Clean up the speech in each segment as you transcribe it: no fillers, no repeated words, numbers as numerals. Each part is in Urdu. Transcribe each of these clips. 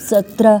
17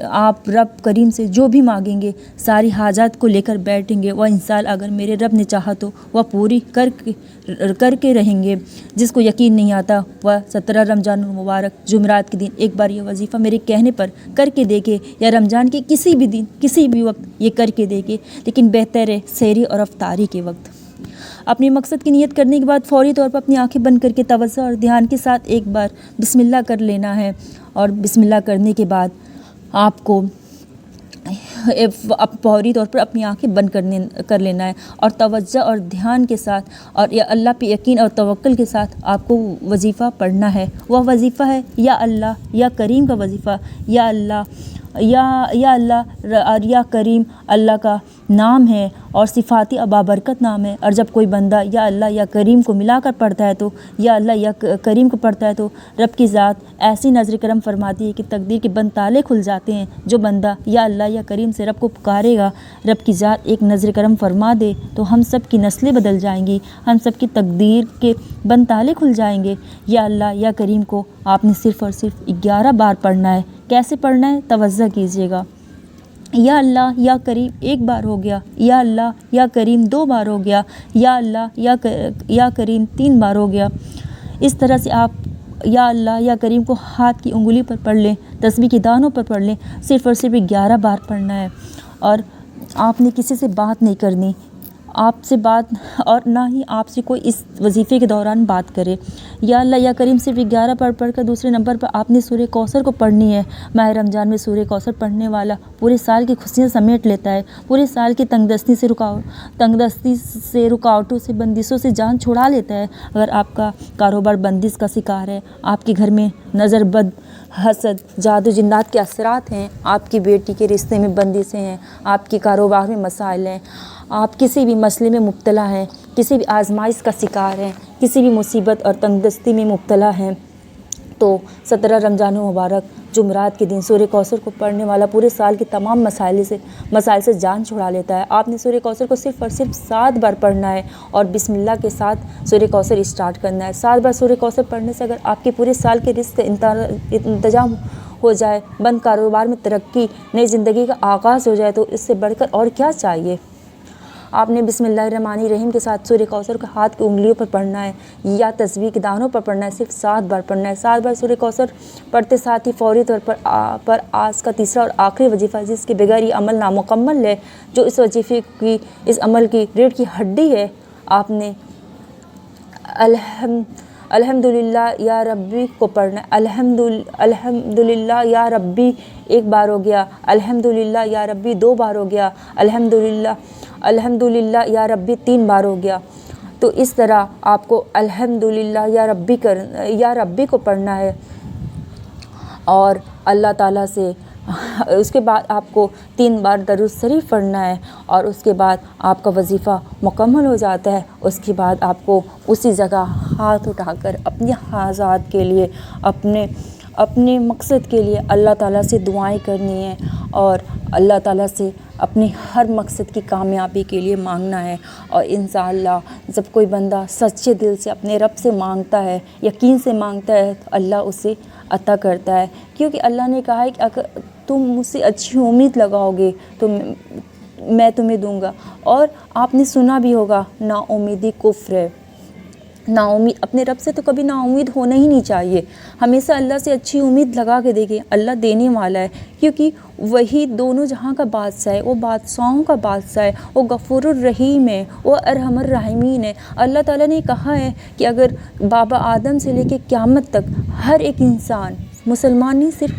آپ رب کریم سے جو بھی مانگیں گے ساری حاجات کو لے کر بیٹھیں گے وہ انشاءاللہ اگر میرے رب نے چاہا تو وہ پوری کر کے رہیں گے۔ جس کو یقین نہیں آتا وہ 17 رمضان المبارک جمعرات کے دن ایک بار یہ وظیفہ میرے کہنے پر کر کے دیکھے، یا رمضان کے کسی بھی دن کسی بھی وقت یہ کر کے دیکھے، لیکن بہتر ہے سحری اور افطاری کے وقت۔ اپنے مقصد کی نیت کرنے کے بعد فوری طور پر اپنی آنکھیں بند کر کے توجہ اور دھیان کے ساتھ ایک بار بسم اللہ کر لینا ہے، اور بسم اللہ کرنے کے بعد آپ کو فوری طور پر اپنی آنکھیں بند کر لینا ہے، اور توجہ اور دھیان کے ساتھ اور یا اللہ پہ یقین اور توکل کے ساتھ آپ کو وظیفہ پڑھنا ہے۔ وہ وظیفہ ہے یا اللہ یا کریم کا وظیفہ، یا اللہ یا اللہ اور یا کریم اللہ کا نام ہے اور صفاتی بابرکت نام ہے، اور جب کوئی بندہ یا اللہ یا کریم کو ملا کر پڑھتا ہے تو یا اللہ یا کریم کو پڑھتا ہے تو رب کی ذات ایسی نظر کرم فرماتی ہے کہ تقدیر کے بند تالے کھل جاتے ہیں۔ جو بندہ یا اللہ یا کریم سے رب کو پکارے گا، رب کی ذات ایک نظر کرم فرما دے تو ہم سب کی نسلیں بدل جائیں گی، ہم سب کی تقدیر کے بند تالے کھل جائیں گے۔ یا اللہ یا کریم کو آپ نے صرف اور صرف 11 بار پڑھنا ہے۔ کیسے پڑھنا ہے توجہ کیجیے گا۔ یا اللہ یا کریم ایک بار ہو گیا، یا اللہ یا کریم 2 بار ہو گیا، یا اللہ یا کریم 3 بار ہو گیا۔ اس طرح سے آپ یا اللہ یا کریم کو ہاتھ کی انگلی پر پڑھ لیں، تسبیح کے دانوں پر پڑھ لیں، صرف اور صرف 11 بار پڑھنا ہے، اور آپ نے کسی سے بات نہیں کرنی، آپ سے بات اور نہ ہی آپ سے کوئی اس وظیفے کے دوران بات کرے۔ یا اللہ یا کریم صرف 11 پڑھ کر دوسرے نمبر پر آپ نے سورہ کوثر کو پڑھنی ہے۔ ماہ رمضان میں سورہ کوثر پڑھنے والا پورے سال کی خوشیاں سمیٹ لیتا ہے، پورے سال کی تنگ دستی سے رکاوٹوں سے بندشوں سے جان چھڑا لیتا ہے۔ اگر آپ کا کاروبار بندش کا شکار ہے، آپ کے گھر میں نظر بد، حسد، جادو جنات کے اثرات ہیں، آپ کی بیٹی کے رشتے میں بندشیں ہیں، آپ کے کاروبار میں مسائل ہیں، آپ کسی بھی مسئلے میں مبتلا ہیں، کسی بھی آزمائش کا شکار ہیں، کسی بھی مصیبت اور تنگ دستی میں مبتلا ہیں، تو 17 رمضان مبارک جمعرات کے دن سورہ کوثر کو پڑھنے والا پورے سال کے تمام مسائل سے جان چھڑا لیتا ہے۔ آپ نے سورہ کوثر کو صرف اور صرف 7 بار پڑھنا ہے، اور بسم اللہ کے ساتھ سورہ کوثر اسٹارٹ کرنا ہے۔ 7 بار سورہ کوثر پڑھنے سے اگر آپ کے پورے سال کے رزق انتظام ہو جائے، بند کاروبار میں ترقی، نئی زندگی کا آغاز ہو جائے، تو اس سے بڑھ کر اور کیا چاہیے۔ آپ نے بسم اللہ الرحمن الرحیم کے ساتھ سورہ کوثر کو ہاتھ کی انگلیوں پر پڑھنا ہے یا تسبیح کے دانوں پر پڑھنا ہے، صرف 7 بار پڑھنا ہے۔ 7 بار سورہ کوثر پڑھتے ساتھ ہی فوری طور پر آج کا تیسرا اور آخری وظیفہ، جس کے بغیر یہ عمل نامکمل ہے، جو اس وظیفے کی اس عمل کی ریڑھ کی ہڈی ہے، آپ نے الحمدللہ یا ربی کو پڑھنا ہے۔ الحمدللہ یا ربی ایک بار ہو گیا، الحمدللہ یا ربی 2 بار ہو گیا، الحمدللہ یا ربی 3 بار ہو گیا۔ تو اس طرح آپ کو الحمدللہ یا ربی کو پڑھنا ہے، اور اللہ تعالیٰ سے اس کے بعد آپ کو 3 بار درود شریف پڑھنا ہے، اور اس کے بعد آپ کا وظیفہ مکمل ہو جاتا ہے۔ اس کے بعد آپ کو اسی جگہ ہاتھ اٹھا کر اپنے حاجات کے لیے، اپنے مقصد کے لیے اللہ تعالیٰ سے دعائیں کرنی ہیں، اور اللہ تعالیٰ سے اپنے ہر مقصد کی کامیابی کے لیے مانگنا ہے۔ اور انشاءاللہ جب کوئی بندہ سچے دل سے اپنے رب سے مانگتا ہے، یقین سے مانگتا ہے، تو اللہ اسے عطا کرتا ہے، کیونکہ اللہ نے کہا ہے کہ اگر تم مجھ سے اچھی امید لگاؤ گے تو میں تمہیں دوں گا۔ اور آپ نے سنا بھی ہوگا، نا امیدی کفر ہے۔ نا امید اپنے رب سے تو کبھی نا امید ہونا ہی نہیں چاہیے، ہمیشہ اللہ سے اچھی امید لگا کے دیکھیں، اللہ دینے والا ہے، کیونکہ وہی دونوں جہاں کا بادشاہ ہے، وہ بادشاہوں کا بادشاہ ہے، وہ غفور الرحیم ہے، وہ ارحم الراحمین ہے۔ اللہ تعالیٰ نے کہا ہے کہ اگر بابا آدم سے لے کے قیامت تک ہر ایک انسان، مسلمان نہیں، صرف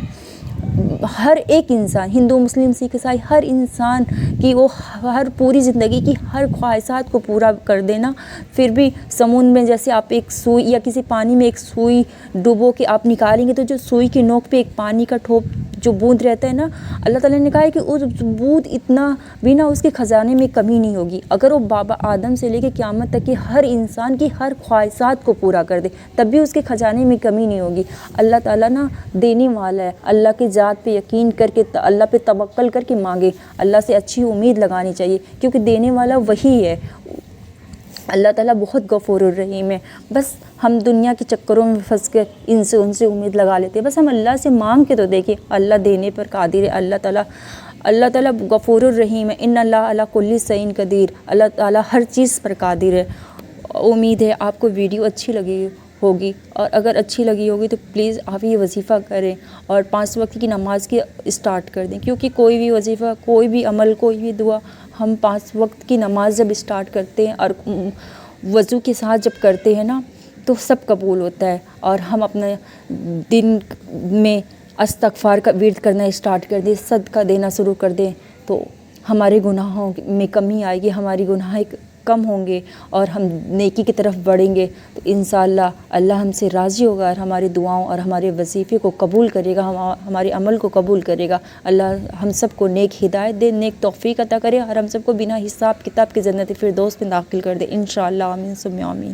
ہر ایک انسان، ہندو مسلم سکھ عیسائی، ہر انسان کی وہ ہر پوری زندگی کی ہر خواہشات کو پورا کر دینا، پھر بھی سمندر میں جیسے آپ ایک سوئی یا کسی پانی میں ایک سوئی ڈبو کے آپ نکالیں گے، تو جو سوئی کی نوک پہ ایک پانی کا ٹھوپ جو بوند رہتا ہے نا، اللہ تعالیٰ نے کہا ہے کہ اس بوند اتنا بھی نہ اس کے خزانے میں کمی نہیں ہوگی، اگر وہ بابا آدم سے لے کے قیامت تک کی ہر انسان کی ہر خواہشات کو پورا کر دے، تب بھی اس کے خزانے میں کمی نہیں ہوگی۔ اللہ تعالیٰ نا دینے والا ہے، اللہ کی ذات پہ یقین کر کے، اللہ پہ توکل کر کے مانگے، اللہ سے اچھی امید لگانی چاہیے، کیونکہ دینے والا وہی ہے۔ اللہ تعالیٰ بہت غفور الرحیم ہے. بس ہم دنیا کے چکروں میں پھنس کر ان سے امید لگا لیتے ہیں. بس ہم اللہ سے مانگ کے تو دیکھیں، اللہ دینے پر قادر ہے. اللہ تعالیٰ غفور الرحیم ہے. ان اللہ علی کل شیء قدیر. اللہ تعالیٰ ہر چیز پر قادر ہے. امید ہے آپ کو ویڈیو اچھی لگی ہوگی، اور اگر اچھی لگی ہوگی تو پلیز آپ یہ وظیفہ کریں اور 5 وقت کی نماز کی اسٹارٹ کر دیں. کیونکہ کوئی بھی وظیفہ، کوئی بھی عمل، کوئی بھی دعا ہم 5 وقت کی نماز جب اسٹارٹ کرتے ہیں اور وضو کے ساتھ جب کرتے ہیں نا تو سب قبول ہوتا ہے. اور ہم اپنے دن میں استغفار کا ورد کرنا اسٹارٹ کر دیں، صدقہ دینا شروع کر دیں تو ہمارے گناہوں میں کمی آئے گی، ہماری گناہ کم ہوں گے اور ہم نیکی کی طرف بڑھیں گے. تو انشاءاللہ اللہ ہم سے راضی ہوگا اور ہماری دعاؤں اور ہمارے وظیفے کو قبول کرے گا، ہمارے عمل کو قبول کرے گا. اللہ ہم سب کو نیک ہدایت دے، نیک توفیق عطا کرے اور ہم سب کو بنا حساب کتاب کی جنت فردوس میں داخل کر دے انشاءاللہ. آمین ثم آمین.